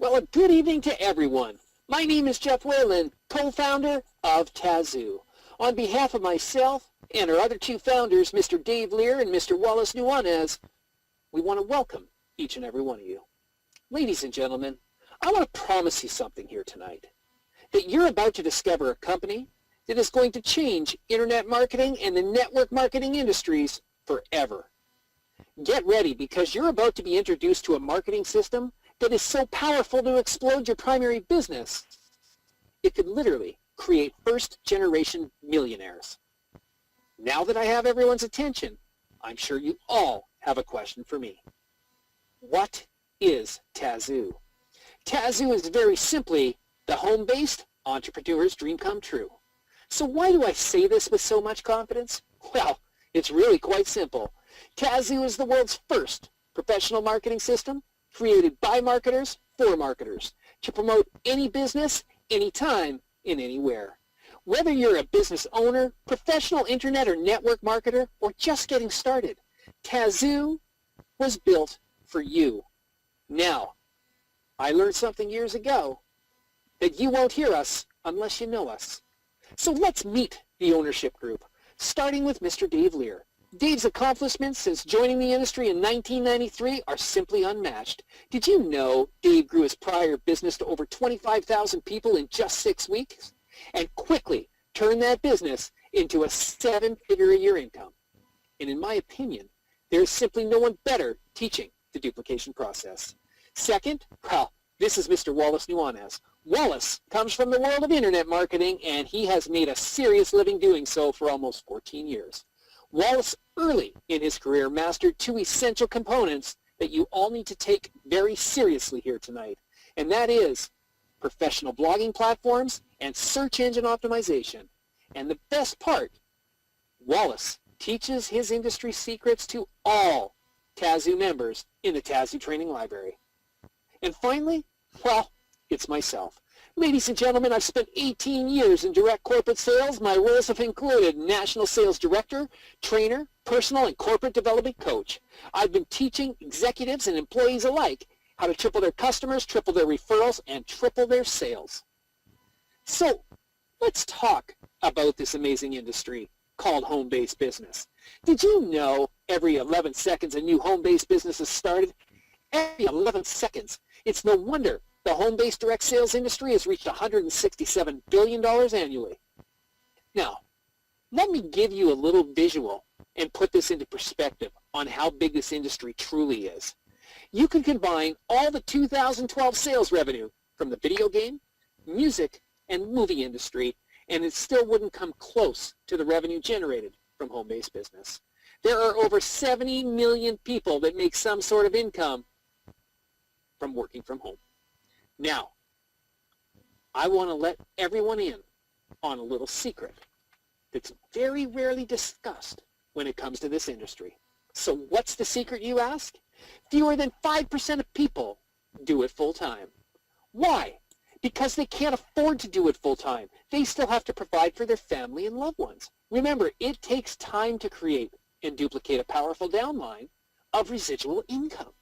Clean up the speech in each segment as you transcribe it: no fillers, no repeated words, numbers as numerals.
Well, a good evening to everyone. My name is Jeff Whalen, co-founder of Tazew. On behalf of myself and our other two founders, Mr. Dave Lear and Mr. Wallace Nuanez, we want to welcome each and every one of you. Ladies and gentlemen, I want to promise you something here tonight, that you're about to discover a company that is going to change internet marketing and the network marketing industries forever. Get ready, because you're about to be introduced to a marketing system that is so powerful to explode your primary business, it could literally create first-generation millionaires. Now that I have everyone's attention, I'm sure you all have a question for me. What is Tazew? Tazew is very simply the home-based entrepreneur's dream come true. So why do I say this with so much confidence? Well, it's really quite simple. Tazew is the world's first professional marketing system created by marketers for marketers to promote any business, anytime, and anywhere. Whether you're a business owner, professional internet or network marketer, or just getting started, Tazew was built for you. Now, I learned something years ago, that you won't hear us unless you know us. So let's meet the ownership group, starting with Mr. Dave Lear. Dave's accomplishments since joining the industry in 1993 are simply unmatched. Did you know Dave grew his prior business to over 25,000 people in just 6 weeks and quickly turned that business into a 7-figure-a-year income? And in my opinion, there's simply no one better teaching the duplication process. Second, well, this is Mr. Wallace Nuanez. Wallace comes from the world of internet marketing, and he has made a serious living doing so for almost 14 years. Wallace, early in his career, mastered two essential components that you all need to take very seriously here tonight, and that is professional blogging platforms and search engine optimization. And the best part, Wallace teaches his industry secrets to all Tazew members in the Tazew Training Library. And finally, well, it's myself. Ladies and gentlemen, I've spent 18 years in direct corporate sales. My roles have included National Sales Director, Trainer, Personal and Corporate Development Coach. I've been teaching executives and employees alike how to triple their customers, triple their referrals, and triple their sales. So let's talk about this amazing industry called home-based business. Did you know every 11 seconds a new home-based business is started? Every 11 seconds. It's no wonder the home-based direct sales industry has reached $167 billion annually. Now, let me give you a little visual and put this into perspective on how big this industry truly is. You can combine all the 2012 sales revenue from the video game, music, and movie industry, and it still wouldn't come close to the revenue generated from home-based business. There are over 70 million people that make some sort of income from working from home. Now, I want to let everyone in on a little secret that's very rarely discussed when it comes to this industry. So what's the secret, you ask? Fewer than 5% of people do it full-time. Why? Because they can't afford to do it full-time. They still have to provide for their family and loved ones. Remember, it takes time to create and duplicate a powerful downline of residual income.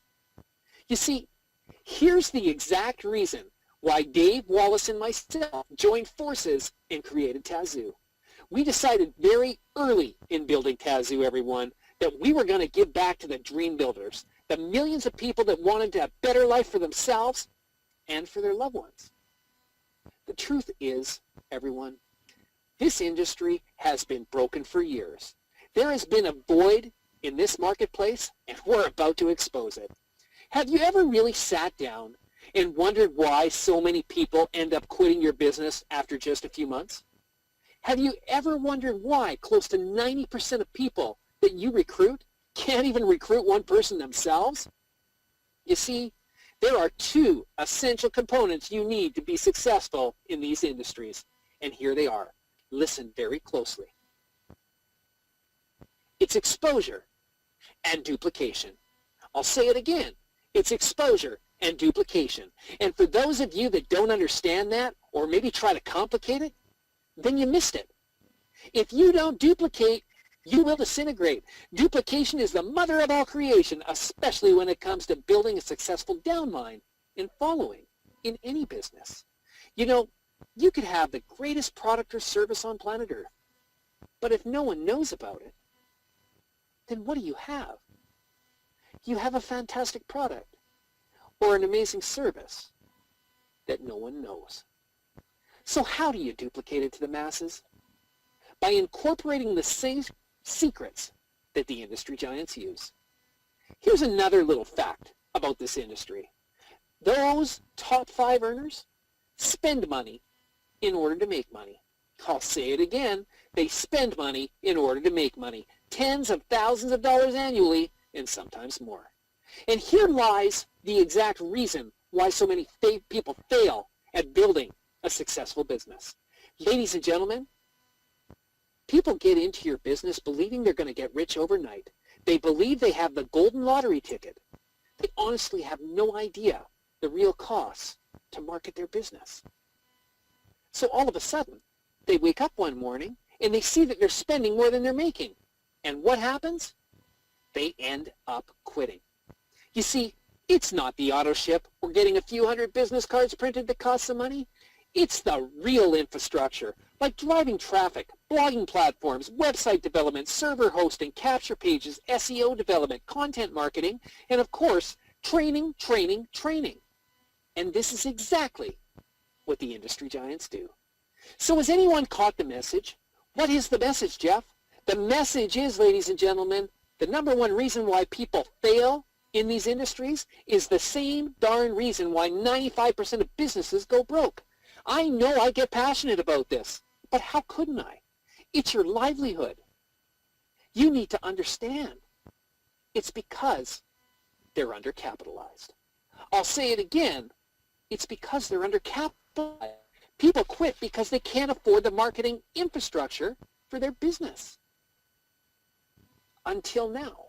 You see, here's the exact reason why Dave, Wallace, and myself joined forces and created Tazew. We decided very early in building Tazew, everyone, that we were going to give back to the dream builders, the millions of people that wanted to have a better life for themselves and for their loved ones. The truth is, everyone, this industry has been broken for years. There has been a void in this marketplace, and we're about to expose it. Have you ever really sat down and wondered why so many people end up quitting your business after just a few months? Have you ever wondered why close to 90% of people that you recruit can't even recruit one person themselves? You see, there are two essential components you need to be successful in these industries, and here they are. Listen very closely. It's exposure and duplication. I'll say it again. It's exposure and duplication. And for those of you that don't understand that, or maybe try to complicate it, then you missed it. If you don't duplicate, you will disintegrate. Duplication is the mother of all creation, especially when it comes to building a successful downline and following. in any business. You know, you could have the greatest product or service on planet Earth, but if no one knows about it, then what do you have? You have a fantastic product or an amazing service that no one knows. So how do you duplicate it to the masses? By incorporating the same secrets that the industry giants use. Here's another little fact about this industry. Those top 5 earners spend money in order to make money. I'll say it again. They spend money in order to make money. Tens of thousands of dollars annually and sometimes more. And here lies the exact reason why so many people fail at building a successful business. Ladies and gentlemen, people get into your business believing they're going to get rich overnight. They believe they have the golden lottery ticket. They honestly have no idea the real costs to market their business. So all of a sudden, they wake up one morning and they see that they're spending more than they're making. And what happens? They end up quitting. You see, it's not the auto ship or getting a few hundred business cards printed that costs some money. It's the real infrastructure, like driving traffic, blogging platforms, website development, server hosting, capture pages, SEO development, content marketing, and of course, training, training, training. And this is exactly what the industry giants do. So has anyone caught the message? What is the message, Jeff? The message is, ladies and gentlemen, the number one reason why people fail in these industries is the same darn reason why 95% of businesses go broke. I know I get passionate about this, but how couldn't I? It's your livelihood. You need to understand. It's because they're undercapitalized. I'll say it again. It's because they're undercapitalized. People quit because they can't afford the marketing infrastructure for their business. Until now.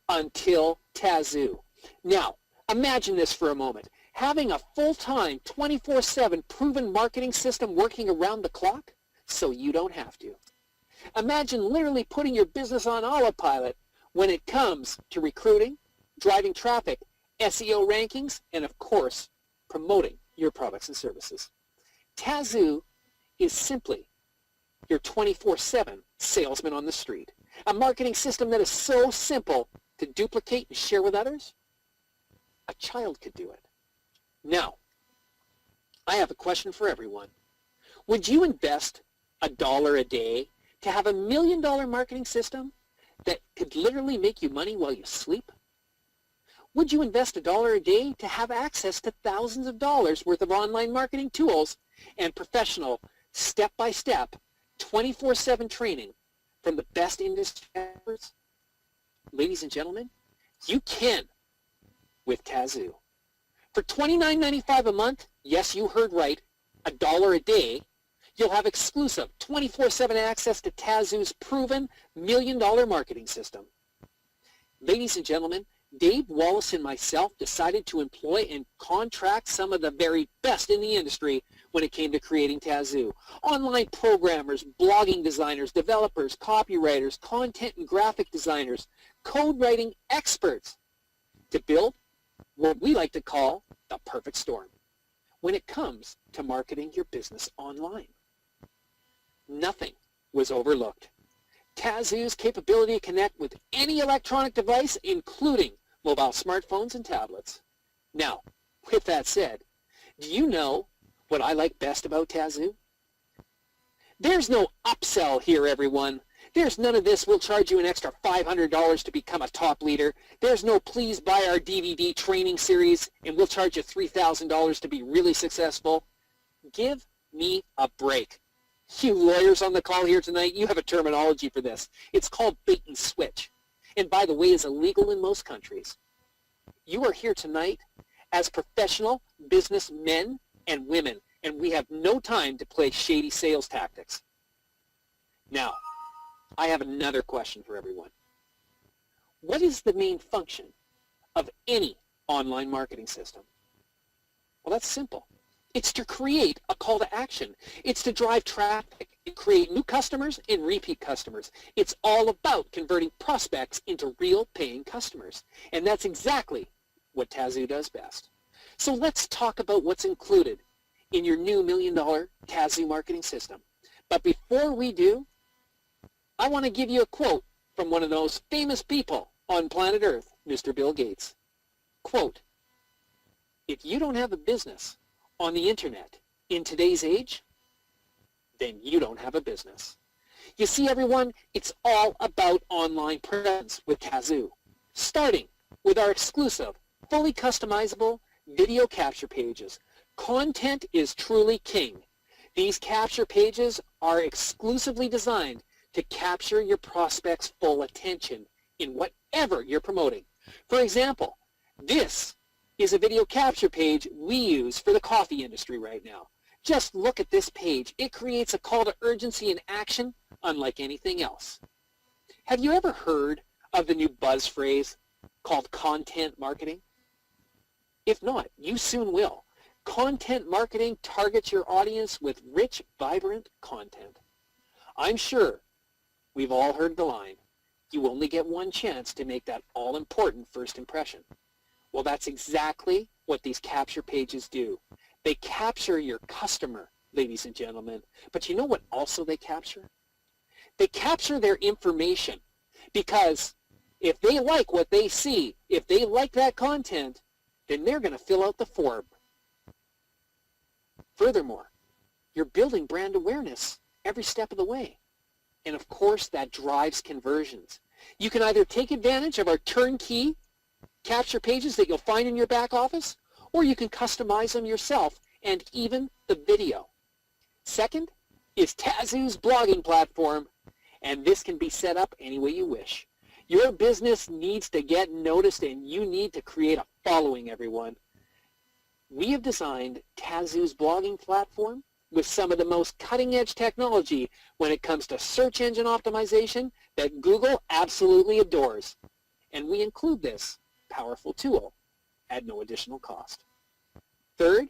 Until Tazew. Now, imagine this for a moment. Having a full-time, 24/7 proven marketing system working around the clock so you don't have to. Imagine literally putting your business on autopilot when it comes to recruiting, driving traffic, SEO rankings, and of course, promoting your products and services. Tazew is simply your 24/7 salesman on the street. A marketing system that is so simple to duplicate and share with others, a child could do it. Now, I have a question for everyone. Would you invest $1 a day to have $1 million marketing system that could literally make you money while you sleep? Would you invest $1 a day to have access to thousands of dollars worth of online marketing tools and professional, step-by-step, 24/7 training from the best industry experts? Ladies and gentlemen, you can with Tazew. For $29.95 a month, yes, you heard right, $1 a day, you'll have exclusive 24/7 access to Tazew's proven $1 million marketing system. Ladies and gentlemen, Dave, Wallace, and myself decided to employ and contract some of the very best in the industry when it came to creating Tazew. Online programmers, blogging designers, developers, copywriters, content and graphic designers, code writing experts to build what we like to call the perfect storm when it comes to marketing your business online. Nothing was overlooked. Tazew's capability to connect with any electronic device, including mobile smartphones and tablets. Now, with that said, do you know what I like best about Tazew? There's no upsell here, everyone. There's none of this, we'll charge you an extra $500 to become a top leader. There's no please buy our DVD training series and we'll charge you $3,000 to be really successful. Give me a break. You lawyers on the call here tonight, you have a terminology for this. It's called bait and switch. And by the way, is illegal in most countries. You are here tonight as professional businessmen and women, and we have no time to play shady sales tactics. Now, I have another question for everyone. What is the main function of any online marketing system? Well, that's simple. It's to create a call to action. It's to drive traffic and create new customers and repeat customers. It's all about converting prospects into real paying customers. And that's exactly what Tazew does best. So let's talk about what's included in your new $1 million Tazew marketing system. But before we do, I want to give you a quote from one of those famous people on planet Earth, Mr. Bill Gates. Quote, "If you don't have a business on the internet in today's age, then you don't have a business." You see, everyone, it's all about online presence with Tazew, starting with our exclusive, fully customizable video capture pages. Content is truly king. These capture pages are exclusively designed to capture your prospects' full attention in whatever you're promoting. For example, this is a video capture page we use for the coffee industry right now. Just look at this page. It creates a call to urgency and action unlike anything else. Have you ever heard of the new buzz phrase called content marketing? If not, you soon will. Content marketing targets your audience with rich, vibrant content. I'm sure we've all heard the line, you only get one chance to make that all-important first impression. Well, that's exactly what these capture pages do. They capture your customer, ladies and gentlemen. But you know what also they capture? They capture their information, because if they like what they see, if they like that content, then they're going to fill out the form. Furthermore, you're building brand awareness every step of the way. And of course, that drives conversions. You can either take advantage of our turnkey capture pages that you'll find in your back office, or you can customize them yourself, and even the video. Second is Tazew's blogging platform, and this can be set up any way you wish. Your business needs to get noticed, and you need to create a following, everyone. We have designed Tazew's blogging platform with some of the most cutting-edge technology when it comes to search engine optimization that Google absolutely adores. And we include this powerful tool at no additional cost. Third,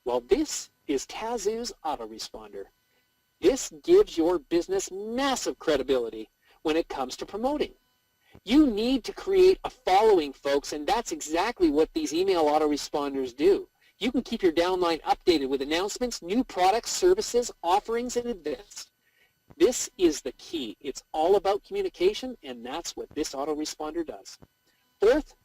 well, this is Tazew's autoresponder. This gives your business massive credibility when it comes to promoting. You need to create a following, folks, and that's exactly what these email autoresponders do. You can keep your downline updated with announcements, new products, services, offerings, and events. This is the key. It's all about communication, and that's what this autoresponder does. Fourth,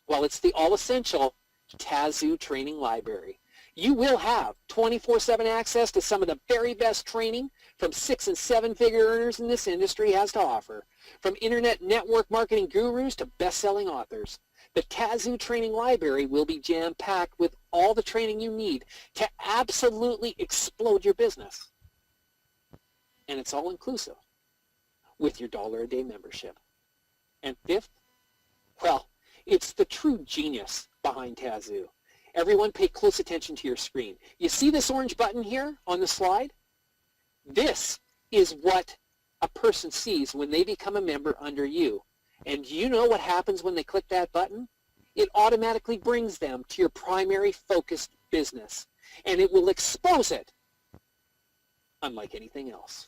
well, it's the all-essential Tazew training library. You will have 24/7 access to some of the very best training from 6- and 7-figure earners in this industry has to offer, from internet network marketing gurus to best-selling authors. The Tazew training library will be jam-packed with all the training you need to absolutely explode your business. And it's all inclusive with your $1-a-day membership. And fifth, well, it's the true genius behind Tazew. Everyone pay close attention to your screen. You see this orange button here on the slide? This is what a person sees when they become a member under you. And you know what happens when they click that button? It automatically brings them to your primary focused business. And it will expose it unlike anything else.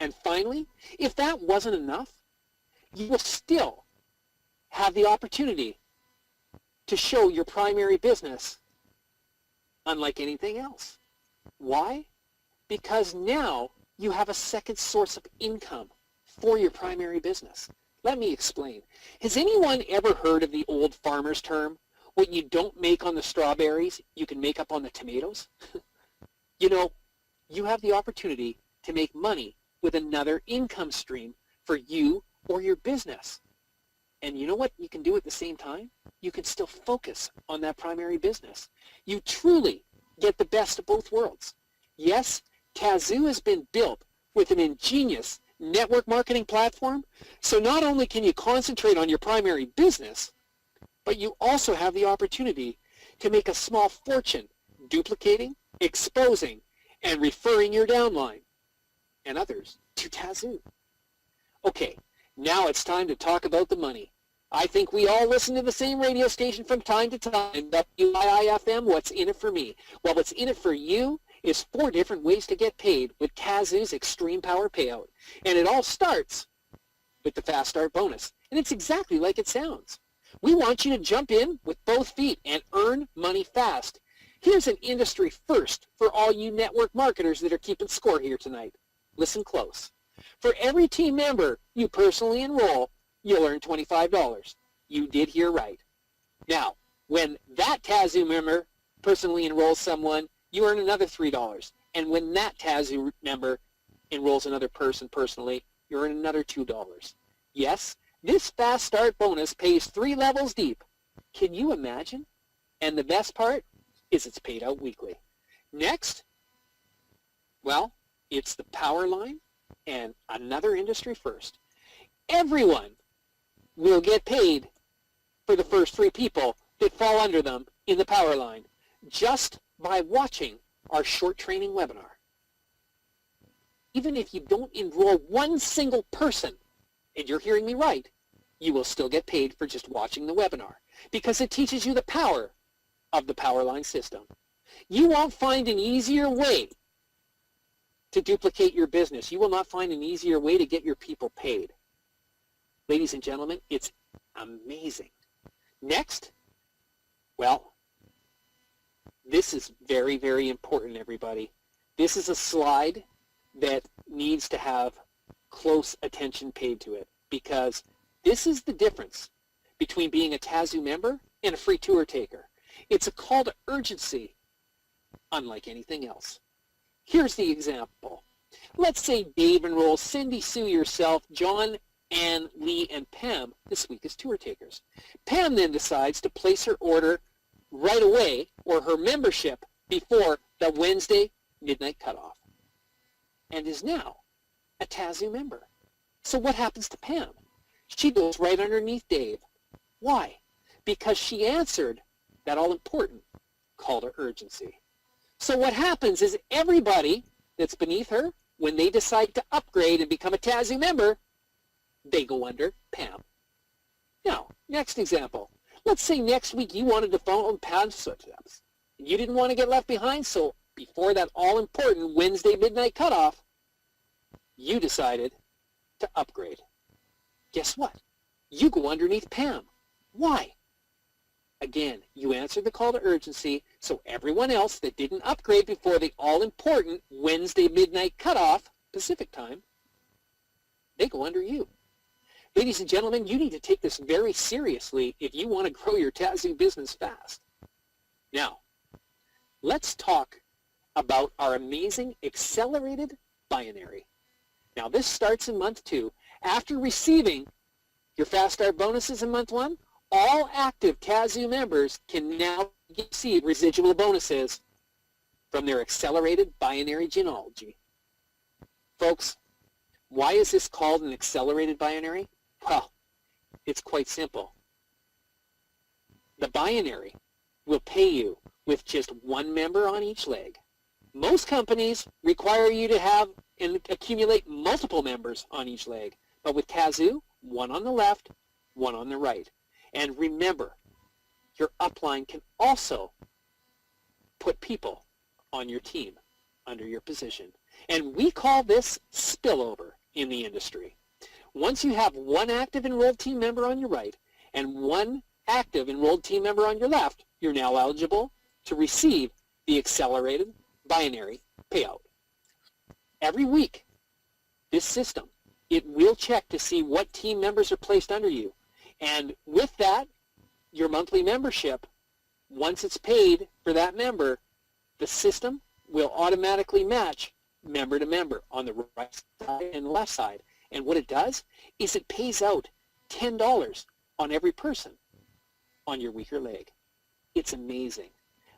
And finally, if that wasn't enough, you will still have the opportunity to show your primary business unlike anything else. Why? Because now you have a second source of income for your primary business. Let me explain. Has anyone ever heard of the old farmer's term, what you don't make on the strawberries, you can make up on the tomatoes? You know, you have the opportunity to make money with another income stream for you or your business. And you know what you can do at the same time? You can still focus on that primary business. You truly get the best of both worlds. Yes, Tazew has been built with an ingenious network marketing platform, so not only can you concentrate on your primary business, but you also have the opportunity to make a small fortune duplicating, exposing, and referring your downline and others to Tazew. Okay, now it's time to talk about the money. I think we all listen to the same radio station from time to time, WIIFM, What's In It For Me? Well, what's in it for you is 4 different ways to get paid with Tazew's Extreme Power Payout. And it all starts with the Fast Start bonus. And it's exactly like it sounds. We want you to jump in with both feet and earn money fast. Here's an industry first for all you network marketers that are keeping score here tonight. Listen close. For every team member you personally enroll, you'll earn $25. You did hear right. Now, when that Tazew member personally enrolls someone, you earn another $3. And when that Tazew member enrolls another person personally, you earn another $2. Yes, this fast start bonus pays 3 levels deep. Can you imagine? And the best part is it's paid out weekly. Next, well, it's the Powerline and another industry first. Everyone will get paid for the first 3 people that fall under them in the Powerline just by watching our short training webinar. Even if you don't enroll one single person, and you're hearing me right, you will still get paid for just watching the webinar because it teaches you the power of the Powerline system. You won't find an easier way to duplicate your business. You will not find an easier way to get your people paid. Ladies and gentlemen, it's amazing. Next, well, this is very, very important, everybody. This is a slide that needs to have close attention paid to it because this is the difference between being a Tazew member and a free tour taker. It's a call to urgency unlike anything else. Here's the example. Let's say Dave enrolls Cindy, Sue, yourself, John, Ann, Lee, and Pam this week as tour takers. Pam then decides to place her order right away or her membership before the Wednesday midnight cutoff and is now a Tazew member. So what happens to Pam? She goes right underneath Dave. Why? Because she answered that all-important call to urgency. So what happens is everybody that's beneath her, when they decide to upgrade and become a Tazew member, they go under Pam. Now, next example. Let's say next week you wanted to follow Pam's footsteps. You didn't want to get left behind, so before that all-important Wednesday midnight cutoff, you decided to upgrade. Guess what? You go underneath Pam. Why? Again, you answered the call to urgency, so everyone else that didn't upgrade before the all-important Wednesday midnight cutoff, Pacific time, they go under you. Ladies and gentlemen, you need to take this very seriously if you want to grow your Tazew business fast. Now, let's talk about our amazing accelerated binary. Now, this starts in month 2. After receiving your Fast Start bonuses in month 1, all active Tazew members can now receive residual bonuses from their accelerated binary genealogy. Folks, why is this called an accelerated binary? Well, it's quite simple. The binary will pay you with just 1 member on each leg. Most companies require you to have and accumulate multiple members on each leg, but with Tazew, 1 on the left, 1 on the right. And remember, your upline can also put people on your team under your position. And we call this spillover in the industry. Once you have 1 active enrolled team member on your right and 1 active enrolled team member on your left, you're now eligible to receive the accelerated binary payout. Every week, this system, it will check to see what team members are placed under you. And with that, your monthly membership, once it's paid for that member, the system will automatically match member to member on the right side and left side. And what it does is it pays out $10 on every person on your weaker leg. It's amazing.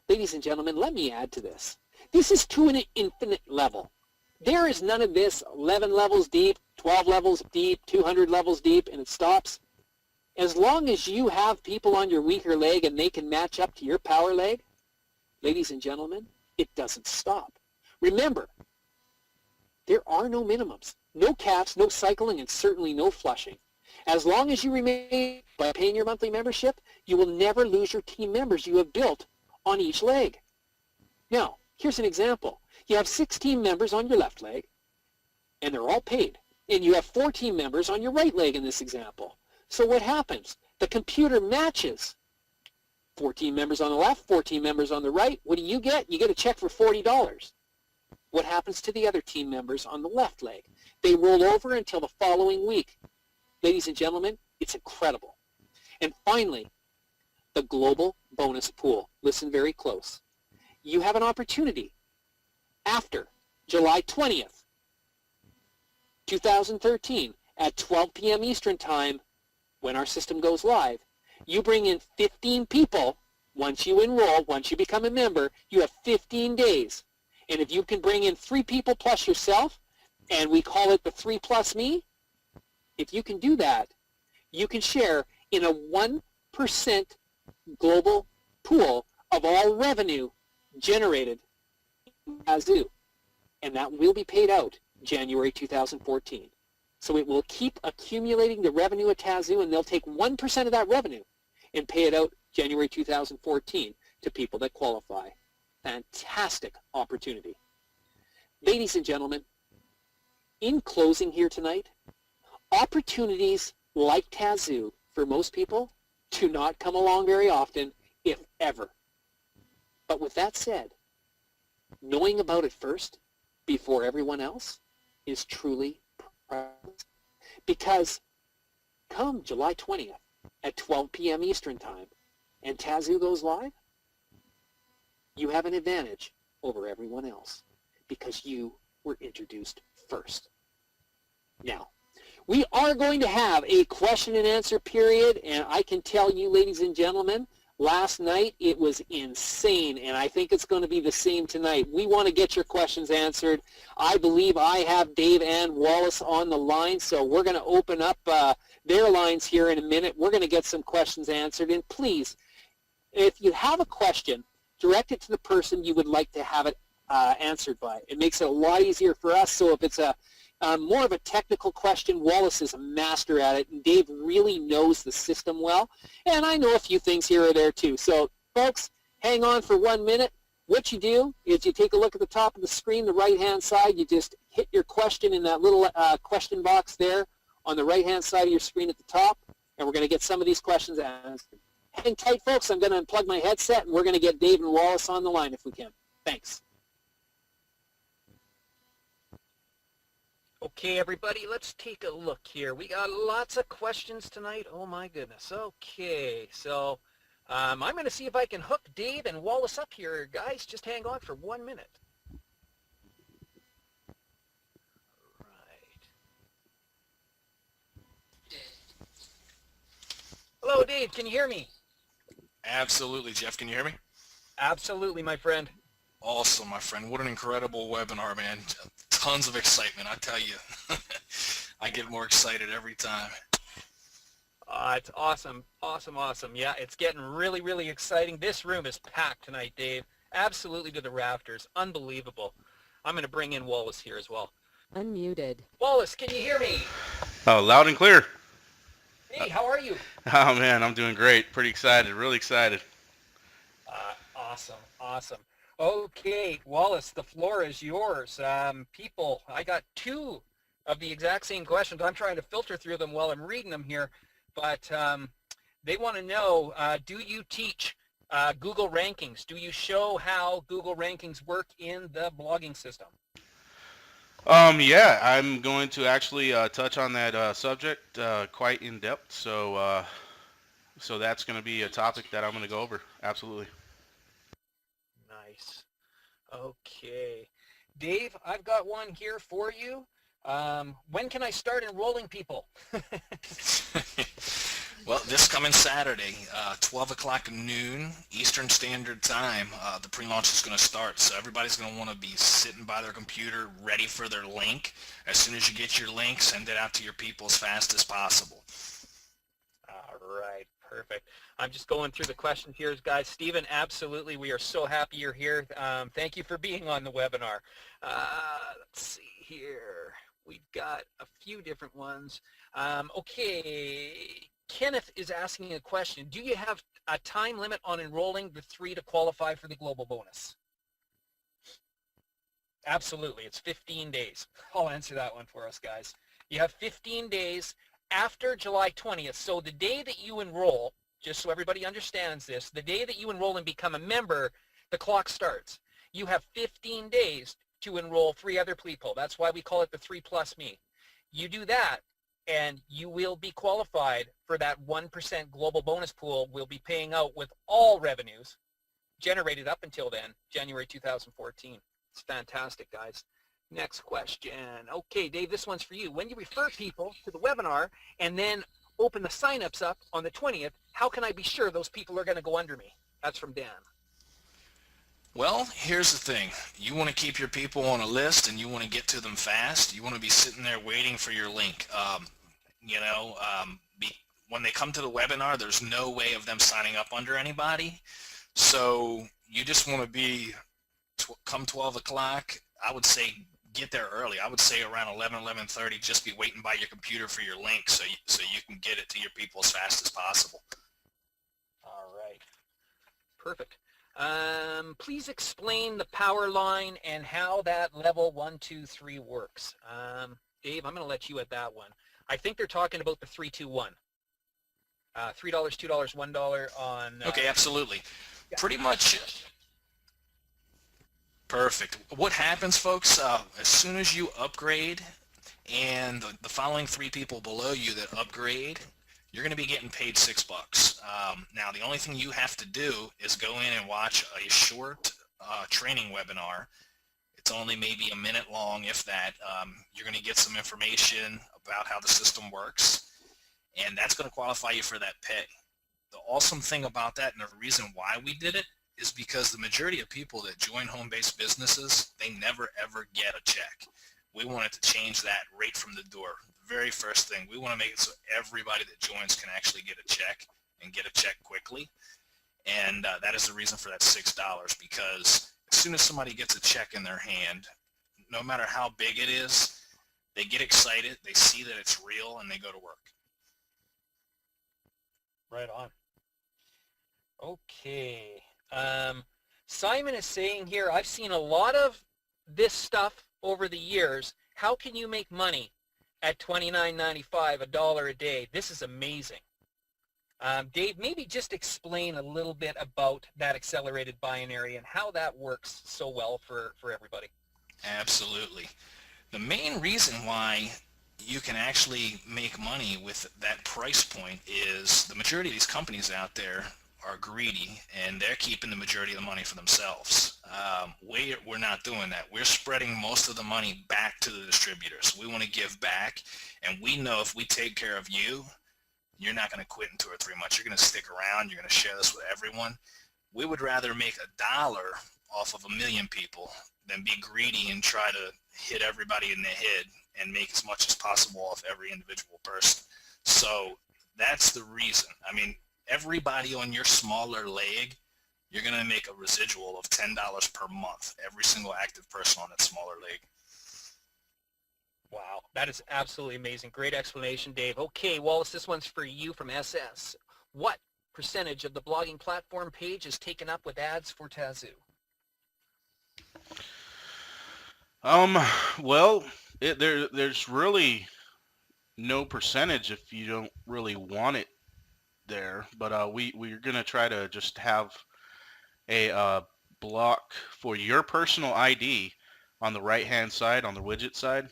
Ladies and gentlemen, let me add to this. This is to an infinite level. There is none of this 11 levels deep, 12 levels deep, 200 levels deep, and it stops. As long as you have people on your weaker leg and they can match up to your power leg, ladies and gentlemen, it doesn't stop. Remember, there are no minimums, no caps, no cycling, and certainly no flushing. As long as you remain by paying your monthly membership, you will never lose your team members you have built on each leg. Now, here's an example. You have 6 team members on your left leg, and they're all paid. And you have 4 team members on your right leg in this example. So what happens? the computer matches 14 members on the left, 14 members on the right. What do? You get a check for $40. What happens to the other team members on the left leg? They roll over until the following week. Ladies and gentlemen, it's incredible. And finally, the global bonus pool. Listen very close. You have an opportunity after July 20th, 2013 at 12 p.m. Eastern Time, when our system goes live. You bring in 15 people. Once you enroll, once you become a member, you have 15 days. And if you can bring in 3 people plus yourself, and we call it the 3 plus me, if you can do that, you can share in a 1% global pool of all revenue generated in Tazew. And that will be paid out January 2014. So it will keep accumulating the revenue at Tazew, and they'll take 1% of that revenue and pay it out January 2014 to people that qualify. Fantastic opportunity. Ladies and gentlemen, in closing here tonight, opportunities like Tazew for most people do not come along very often, if ever. But with that said, knowing about it first before everyone else is truly priceless. Because come July 20th at 12 p.m. Eastern Time and Tazew goes live, you have an advantage over everyone else because you were introduced first. Now, we are going to have a question and answer period, and I can tell you, ladies and gentlemen, last night it was insane, and I think it's going to be the same tonight. We want to get your questions answered. I believe I have Dave and Wallace on the line, so we're going to open up their lines here in a minute. We're going to get some questions answered, and please, if you have a question, direct it to the person you would like to have it answered by. It makes it a lot easier for us, so if it's a more of a technical question, Wallace is a master at it, and Dave really knows the system well, and I know a few things here or there too. So, folks, hang on for 1 minute. What you do is you take a look at the top of the screen, the right-hand side. You just hit your question in that little question box there on the right-hand side of your screen at the top, and we're going to get some of these questions answered. Hang tight, folks. I'm going to unplug my headset, and we're going to get Dave and Wallace on the line if we can. Thanks. Okay, everybody, let's take a look here. We got lots of questions tonight. Oh, my goodness. Okay, so I'm going to see if I can hook Dave and Wallace up here, guys. Just hang on for 1 minute. All right. Hello, Dave. Can you hear me? Absolutely, Jeff. Can you hear me? Absolutely, my friend. Awesome, my friend. What an incredible webinar, man. Tons of excitement, I tell you. I get more excited every time. It's awesome. Awesome, awesome. Yeah, it's getting really, really exciting. This room is packed tonight, Dave. Absolutely to the rafters. Unbelievable. I'm going to bring in Wallace here as well. Unmuted. Wallace, can you hear me? Oh, loud and clear. Hey, how are you? Oh, man, I'm doing great. Pretty excited. Really excited. Awesome. Awesome. Okay, Wallace, the floor is yours. People, I got 2 of the exact same questions. I'm trying to filter through them while I'm reading them here, but they want to know, do you teach Google rankings? Do you show how Google rankings work in the blogging system? Yeah, I'm going to actually touch on that subject quite in depth. So that's going to be a topic that I'm going to go over. Absolutely. Nice. Okay. Dave, I've got one here for you. When can I start enrolling people? Well, this coming Saturday, 12 o'clock noon Eastern Standard Time, the pre-launch is going to start. So everybody's going to want to be sitting by their computer ready for their link. As soon as you get your link, send it out to your people as fast as possible. All right. Perfect. I'm just going through the questions here, guys. Stephen, absolutely. We are so happy you're here. Thank you for being on the webinar. Let's see here. We've got a few different ones. Okay. Kenneth is asking a question. Do you have a time limit on enrolling the 3 to qualify for the global bonus? Absolutely. It's 15 days. I'll answer that one for us, guys. You have 15 days after July 20th. So the day that you enroll, just so everybody understands this, the day that you enroll and become a member, the clock starts. You have 15 days to enroll 3 other people. That's why we call it the 3+me. You do that, and you will be qualified for that 1% global bonus pool we'll be paying out with all revenues generated up until then, January 2014. It's fantastic, guys. Next question. Okay, Dave, this one's for you. When you refer people to the webinar and then open the signups up on the 20th, how can I be sure those people are going to go under me? That's from Dan. Well, here's the thing. You want to keep your people on a list and you want to get to them fast. You want to be sitting there waiting for your link. When they come to the webinar, there's no way of them signing up under anybody. So you just want to be, come 12 o'clock, I would say get there early. I would say around 11:30, just be waiting by your computer for your link so you can get it to your people as fast as possible. All right. Perfect. Please explain the power line and how that level 1, 2, 3 works. Dave, I'm going to let you at that one. I think they're talking about the 3-2-1. $3, $2, $1 on... Okay, absolutely. Yeah. Pretty much... Perfect. What happens, folks, as soon as you upgrade and the following 3 people below you that upgrade, you're going to be getting paid $6. Now, the only thing you have to do is go in and watch a short training webinar. It's only maybe a minute long, if that. You're going to get some information about how the system works, and that's going to qualify you for that pay. The awesome thing about that, and the reason why we did it, is because the majority of people that join home-based businesses, they never ever get a check. We wanted to change that right from the door. The very first thing, we want to make it so everybody that joins can actually get a check and get a check quickly. And that is the reason for that $6, because as soon as somebody gets a check in their hand, no matter how big it is, they get excited, they see that it's real, and they go to work. Right on. Okay. Simon is saying here, I've seen a lot of this stuff over the years. How can you make money at $29.95, $1 a day? This is amazing. Dave, maybe just explain a little bit about that accelerated binary and how that works so well for everybody. Absolutely. The main reason why you can actually make money with that price point is the majority of these companies out there are greedy, and they're keeping the majority of the money for themselves. We're not doing that. We're spreading most of the money back to the distributors. We want to give back, and we know if we take care of you, you're not going to quit in 2 or 3 months. You're going to stick around. You're going to share this with everyone. We would rather make $1 off of 1 million people than be greedy and try to hit everybody in the head and make as much as possible off every individual person. So that's the reason. I mean, everybody on your smaller leg, you're going to make a residual of $10 per month, every single active person on that smaller leg. Wow, that is absolutely amazing. Great explanation, Dave. Okay, Wallace, this one's for you from SS. What percentage of the blogging platform page is taken up with ads for Tazew? Well, there's really no percentage if you don't really want it there, but we're gonna try to just have a block for your personal ID on the right hand side, on the widget side.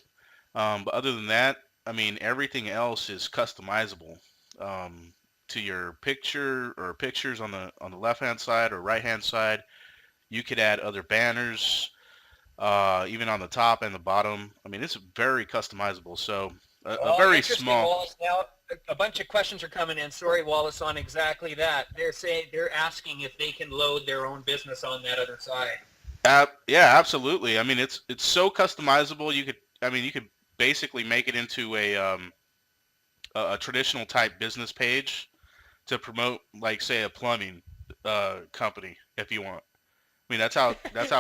But other than that, I mean, everything else is customizable to your picture or pictures on the left hand side or right hand side. You could add other banners, even on the top and the bottom. I mean, it's very customizable. So a very small. Wallace. Now, a bunch of questions are coming in. Sorry, Wallace, on exactly that. They're asking if they can load their own business on that other side. Yeah, absolutely. I mean, it's so customizable. You could basically make it into a traditional type business page to promote, like, say, a plumbing company if you want. I mean, that's how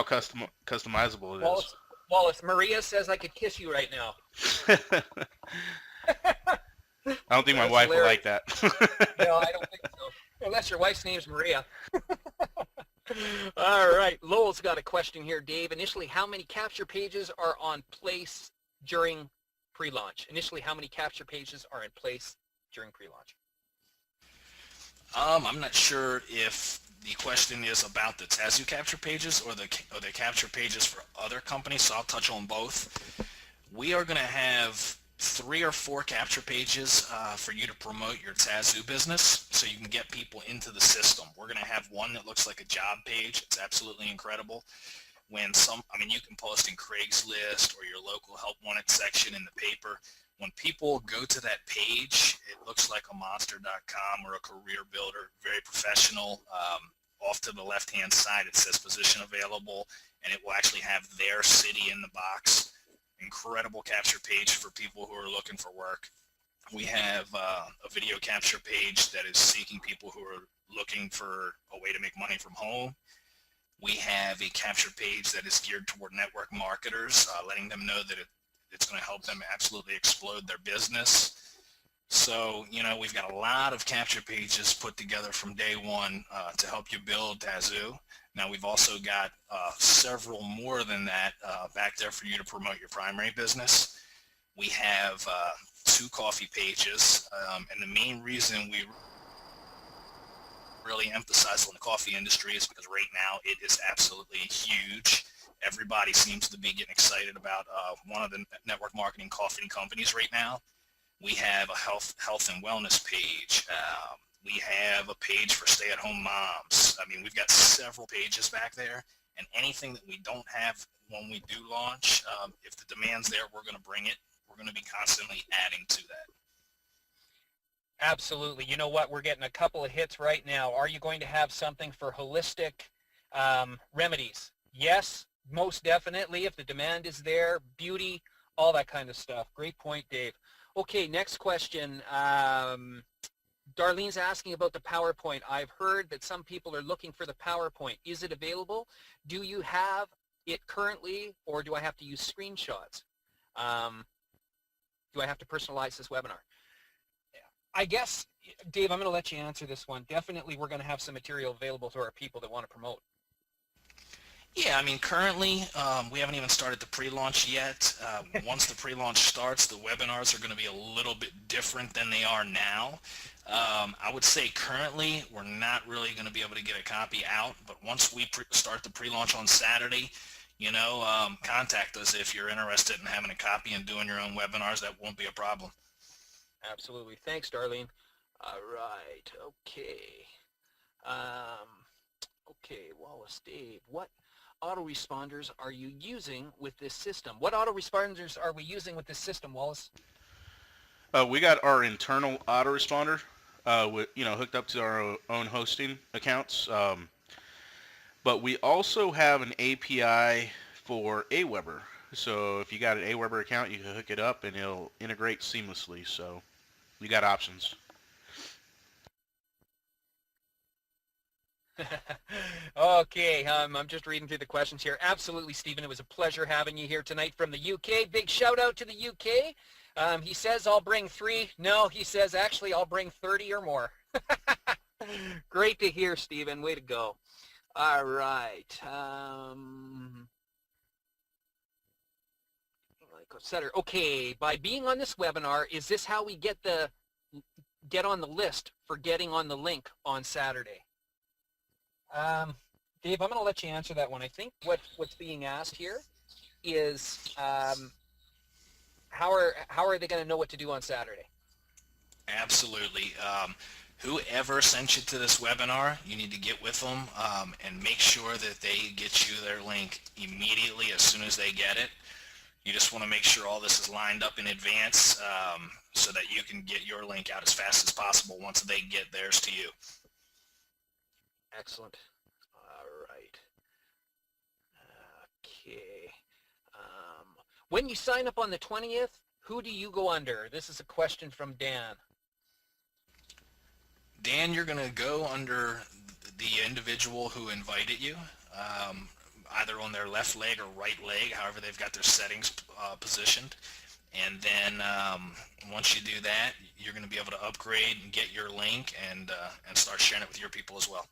customizable it is. Wallace, Maria says I could kiss you right now. I don't think my wife will like that. No, I don't think so. Unless your wife's name's Maria. All right. Lowell's got a question here, Dave. Initially, how many capture pages are on place during pre-launch? Initially, how many capture pages are in place during pre-launch? I'm not sure if the question is about the Tazew capture pages or the capture pages for other companies, so I'll touch on both. We are going to have 3 or 4 capture pages for you to promote your Tazew business so you can get people into the system. We're going to have one that looks like a job page. It's absolutely incredible. When you can post in Craigslist or your local help wanted section in the paper. When people go to that page, it looks like a monster.com or a career builder, very professional. Off to the left-hand side, it says position available, and it will actually have their city in the box. Incredible capture page for people who are looking for work. We have a video capture page that is seeking people who are looking for a way to make money from home. We have a capture page that is geared toward network marketers, letting them know that it's going to help them absolutely explode their business. So, we've got a lot of capture pages put together from day one to help you build Tazew. Now, we've also got several more than that back there for you to promote your primary business. We have 2 coffee pages, and the main reason we really emphasize on the coffee industry is because right now it is absolutely huge. Everybody seems to be getting excited about one of the network marketing coffee companies right now. We have a health and wellness page. We have a page for stay-at-home moms. We've got several pages back there, and anything that we don't have when we do launch, if the demand's there, we're going to bring it. We're going to be constantly adding to that. Absolutely. You know what? We're getting a couple of hits right now. Are you going to have something for holistic remedies? Yes, most definitely. If the demand is there, beauty, all that kind of stuff. Great point, Dave. Okay, next question. Darlene's asking about the PowerPoint. I've heard that some people are looking for the PowerPoint. Is it available? Do you have it currently, or do I have to use screenshots? Do I have to personalize this webinar? I guess, Dave, I'm going to let you answer this one. Definitely we're going to have some material available to our people that want to promote. Yeah, currently we haven't even started the pre-launch yet. Once the pre-launch starts, the webinars are going to be a little bit different than they are now. I would say currently we're not really going to be able to get a copy out, but once we start the pre-launch on Saturday, contact us if you're interested in having a copy and doing your own webinars. That won't be a problem. Absolutely. Thanks, Darlene. All right. Okay. Okay, Wallace, Dave, what autoresponders are you using with this system? What autoresponders are we using with this system, Wallace? We got our internal autoresponder, hooked up to our own hosting accounts. But we also have an API for Aweber. So if you got an Aweber account, you can hook it up and it'll integrate seamlessly. So you got options. Okay, I'm just reading through the questions here. Absolutely, Stephen. It was a pleasure having you here tonight from the UK. Big shout out to the UK. He says I'll bring 3. No, he says actually I'll bring 30 or more. Great to hear, Stephen. Way to go. All right. Okay, by being on this webinar, is this how we get on the list for getting on the link on Saturday? Dave, I'm going to let you answer that one. I think what's being asked here is how are they going to know what to do on Saturday? Absolutely. Whoever sent you to this webinar, you need to get with them and make sure that they get you their link immediately as soon as they get it. You just want to make sure all this is lined up in advance so that you can get your link out as fast as possible once they get theirs to you. Excellent. All right. Okay. When you sign up on the 20th, who do you go under? This is a question from Dan. Dan, you're going to go under the individual who invited you, either on their left leg or right leg, however they've got their settings positioned. And then once you do that, you're going to be able to upgrade and get your link and start sharing it with your people as well.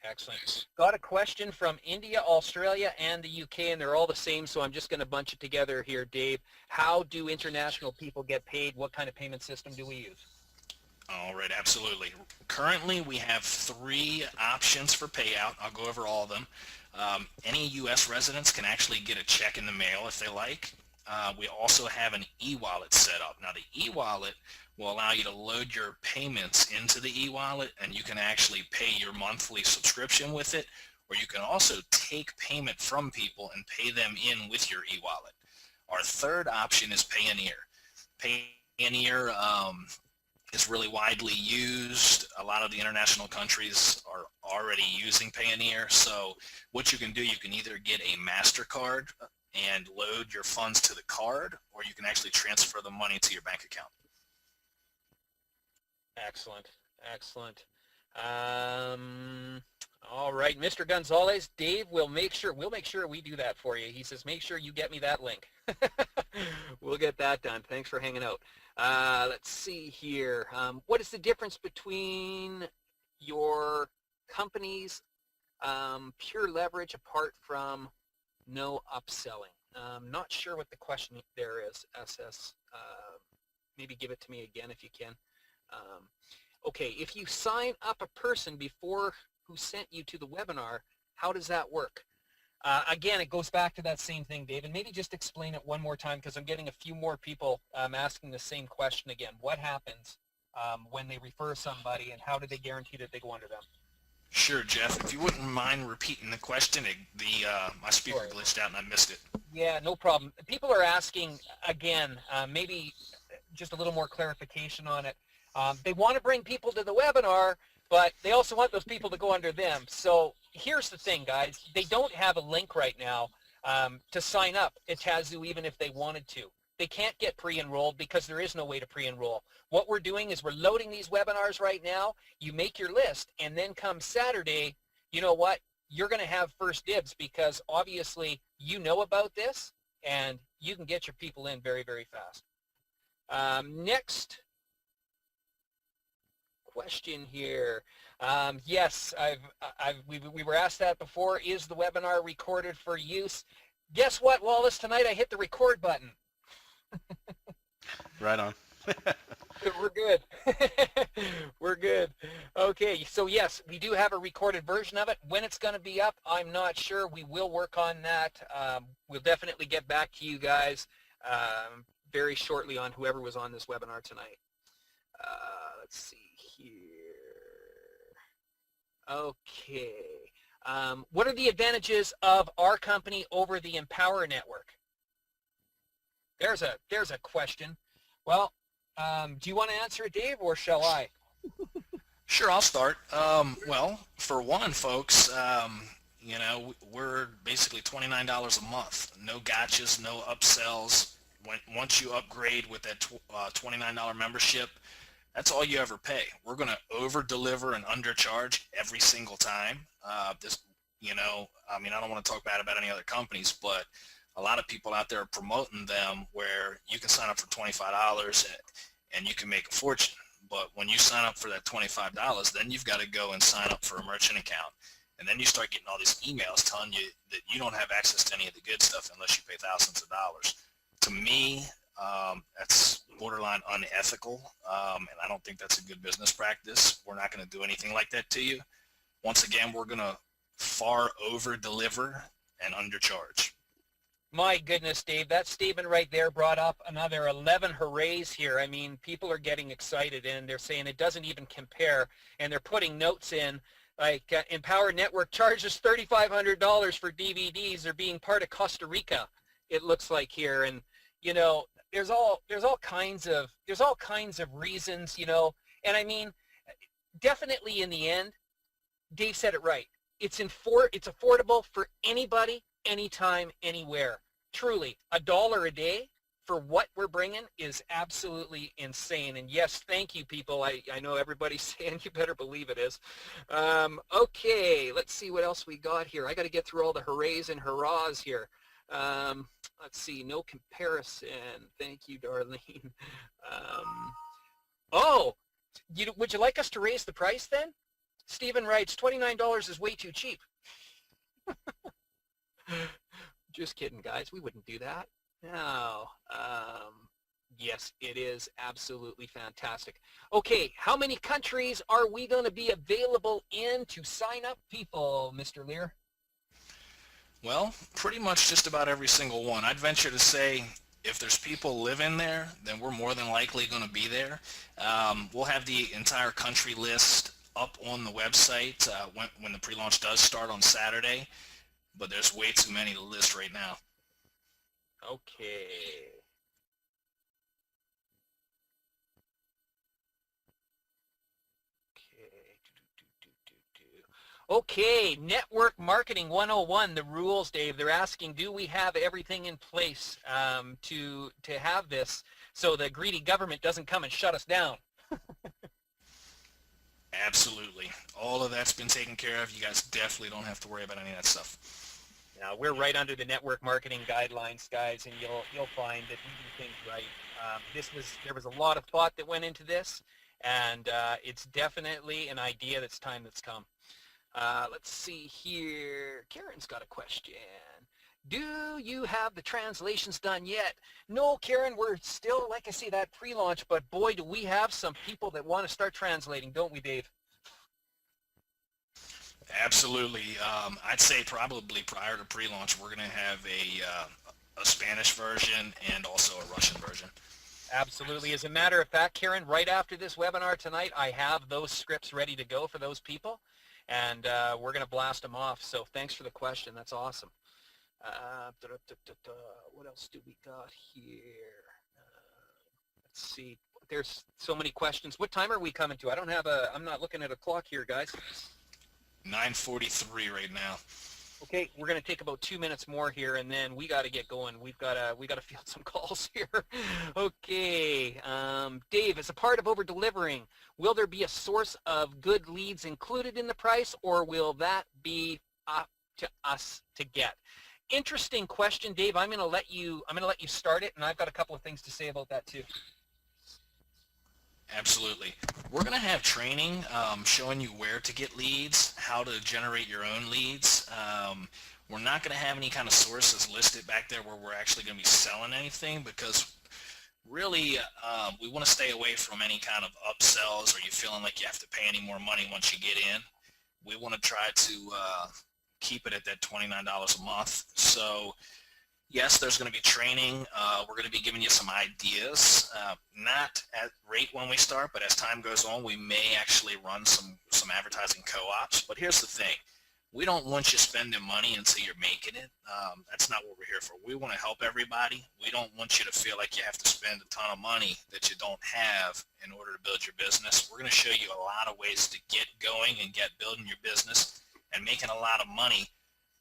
Excellent. Got a question from India, Australia, and the UK, and they're all the same, so I'm just going to bunch it together here, Dave. How do international people get paid? What kind of payment system do we use? All right, absolutely. Currently, we have 3 options for payout. I'll go over all of them. Any U.S. residents can actually get a check in the mail if they like. We also have an e-wallet set up. Now, the e-wallet will allow you to load your payments into the e-wallet, and you can actually pay your monthly subscription with it, or you can also take payment from people and pay them in with your e-wallet. Our third option is Payoneer. Payoneer is really widely used. A lot of the international countries are already using Payoneer. So what you can do, you can either get a MasterCard and load your funds to the card, or you can actually transfer the money to your bank account. Excellent. Excellent. All right, Mr. Gonzalez, Dave will make sure we do that for you. He says, make sure you get me that link. We'll get that done. Thanks for hanging out. Let's see here. What is the difference between your company's pure leverage apart from no upselling? Not sure what the question there is, SS. Maybe give it to me again if you can. Okay, if you sign up a person before who sent you to the webinar, how does that work? Again, it goes back to that same thing, David. Maybe just explain it one more time because I'm getting a few more people asking the same question again. What happens when they refer somebody, and how do they guarantee that they go under them? Sure, Jeff. If you wouldn't mind repeating the question, my speaker glitched out and I missed it. Yeah, no problem. People are asking, again, maybe just a little more clarification on it. They want to bring people to the webinar, but they also want those people to go under them. So here's the thing, guys. They don't have a link right now to sign up at Tazew even if they wanted to. They can't get pre-enrolled because there is no way to pre-enroll. What we're doing is we're loading these webinars right now. You make your list, and then come Saturday, you know what? You're going to have first dibs because obviously you know about this, and you can get your people in very, very fast. Next question here. Yes, we were asked that before. Is the webinar recorded for use? Guess what, Wallace? Tonight I hit the record button. Right on. We're good. We're good. Okay, so yes, we do have a recorded version of it. When it's going to be up, I'm not sure. We will work on that. We'll definitely get back to you guys very shortly on whoever was on this webinar tonight. Let's see here. Okay. What are the advantages of our company over the Empower Network? There's a question. Well, do you want to answer it, Dave, or shall I? Sure, I'll start. Well, for one, folks, you know, we're basically $29 a month. No gotchas, no upsells. Once you upgrade with that $29 membership, that's all you ever pay. We're going to over-deliver and undercharge every single time. You know, I mean, I don't want to talk bad about any other companies, but a lot of people out there are promoting them where you can sign up for $25 and you can make a fortune. But when you sign up for that $25, then you've got to go and sign up for a merchant account. And then you start getting all these emails telling you that you don't have access to any of the good stuff unless you pay thousands of dollars. To me, that's borderline unethical, and I don't think that's a good business practice. We're not going to do anything like that to you. Once again, we're going to far over-deliver and undercharge. My goodness, Dave, that statement right there brought up another 11 hoorays here. I mean, people are getting excited, and they're saying it doesn't even compare, and they're putting notes in, like Empower Network charges $3,500 for DVDs. They're being part of Costa Rica, it looks like here, and you know, there's all kinds of reasons, you know, and I mean, definitely in the end, Dave said it right. It's affordable for anybody, anytime, anywhere. Truly, $1 a day for what we're bringing is absolutely insane. And yes, thank you, people. I know everybody's saying you better believe it is. Okay, let's see what else we got here. I got to get through all the hoorays and hurrahs here. Let's see, no comparison. Thank you, Darlene. Oh, would you like us to raise the price then? Stephen writes, $29 is way too cheap. Just kidding, guys. We wouldn't do that. No. Yes, it is absolutely fantastic. Okay, how many countries are we going to be available in to sign up people, Mr. Lear? Well, pretty much just about every single one. I'd venture to say if there's people living there, then we're more than likely going to be there. We'll have the entire country list up on the website when the pre-launch does start on Saturday, but there's way too many to list right now. Okay. Okay, Network Marketing 101, the rules, Dave. They're asking, do we have everything in place to have this so the greedy government doesn't come and shut us down? Absolutely. All of that's been taken care of. You guys definitely don't have to worry about any of that stuff. Now, we're right under the network marketing guidelines, guys, and you'll find that we do things right. There was a lot of thought that went into this, and it's definitely an idea that's come. Let's see here. Karen's got a question. Do you have the translations done yet? No, Karen, we're still, like I say, that pre-launch, but boy, do we have some people that want to start translating, don't we, Dave? Absolutely. I'd say probably prior to pre-launch, we're going to have a Spanish version and also a Russian version. Absolutely. As a matter of fact, Karen, right after this webinar tonight, I have those scripts ready to go for those people, and we're going to blast them off. So thanks for the question. That's awesome. What else do we got here? Let's see. There's so many questions. What time are we coming to? I'm not looking at a clock here, guys. 9:43 right now. Okay, we're going to take about 2 minutes more here, and then we got to get going. We got to field some calls here. Okay, Dave, as a part of over-delivering, will there be a source of good leads included in the price, or will that be up to us to get? Interesting question, Dave. I'm going to let you start it, and I've got a couple of things to say about that too. Absolutely. We're going to have training showing you where to get leads, how to generate your own leads. We're not going to have any kind of sources listed back there where we're actually going to be selling anything, because really we want to stay away from any kind of upsells or you feeling like you have to pay any more money once you get in. We want to try to keep it at that $29 a month. So yes, there's going to be training. We're going to be giving you some ideas, not at rate when we start, but as time goes on, we may actually run some advertising co-ops. But here's the thing. We don't want you spending money until you're making it. That's not what we're here for. We want to help everybody. We don't want you to feel like you have to spend a ton of money that you don't have in order to build your business. We're going to show you a lot of ways to get going and get building your business and making a lot of money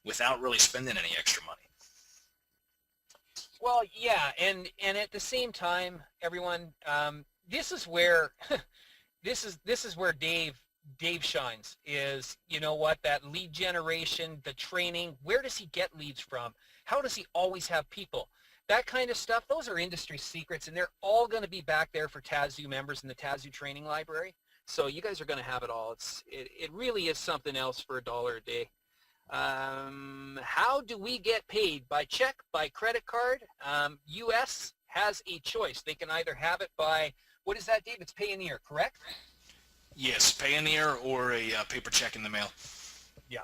without really spending any extra money. Well, yeah, and at the same time, everyone, this is where this is where Dave shines. Is, you know what, that lead generation, the training. Where does he get leads from? How does he always have people? That kind of stuff. Those are industry secrets, and they're all going to be back there for Tazew members in the Tazew training library. So you guys are going to have it all. It really is something else for $1 a day. How do we get paid? By check, by credit card? US has a choice. They can either have it by, what is that, Dave? It's Payoneer, correct? Yes, Payoneer or a paper check in the mail. Yeah.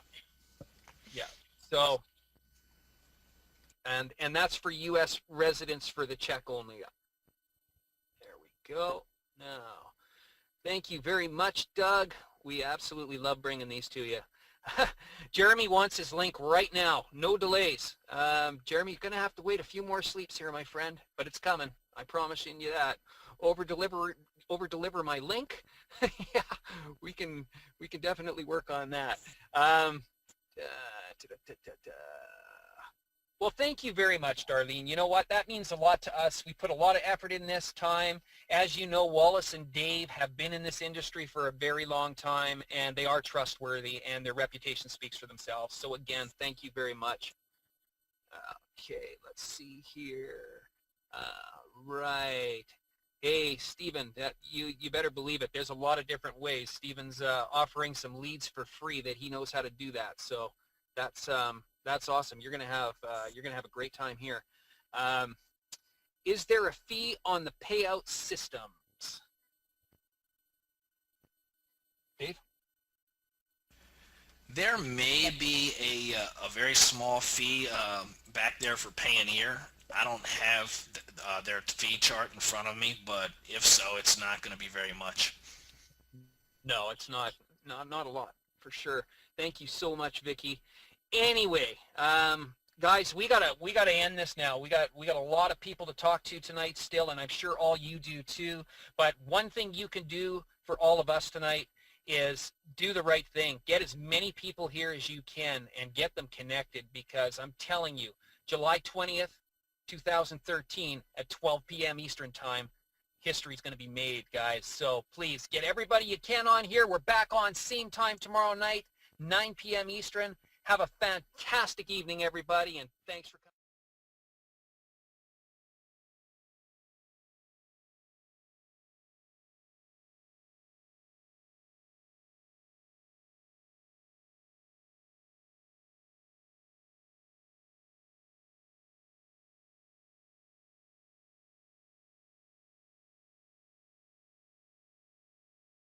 Yeah. So, and that's for US residents for the check only. There we go. Now, thank you very much, Doug. We absolutely love bringing these to you. Jeremy wants his link right now. No delays. Jeremy, you're going to have to wait a few more sleeps here, my friend, but it's coming. I promise you that. Over deliver my link. Yeah, we can definitely work on that. Well, thank you very much, Darlene. You know what? That means a lot to us. We put a lot of effort in this time. As you know, Wallace and Dave have been in this industry for a very long time, and they are trustworthy, and their reputation speaks for themselves. So again, thank you very much. Okay, let's see here. Right. Hey, Steven, that you better believe it. There's a lot of different ways. Steven's offering some leads for free that he knows how to do that. So that's awesome. You're gonna have a great time here. Is there a fee on the payout systems? Dave? There may be a very small fee back there for Payoneer. I don't have their fee chart in front of me, but if so, it's not going to be very much. No, it's not a lot for sure. Thank you so much, Vicky. Anyway, guys, we gotta end this now. We got a lot of people to talk to tonight still, and I'm sure all you do too. But one thing you can do for all of us tonight is do the right thing. Get as many people here as you can and get them connected, because I'm telling you, July 20th, 2013 at 12 p.m. Eastern time, history's going to be made, guys. So please get everybody you can on here. We're back on same time tomorrow night, 9 p.m. Eastern. Have a fantastic evening, everybody, and thanks for coming.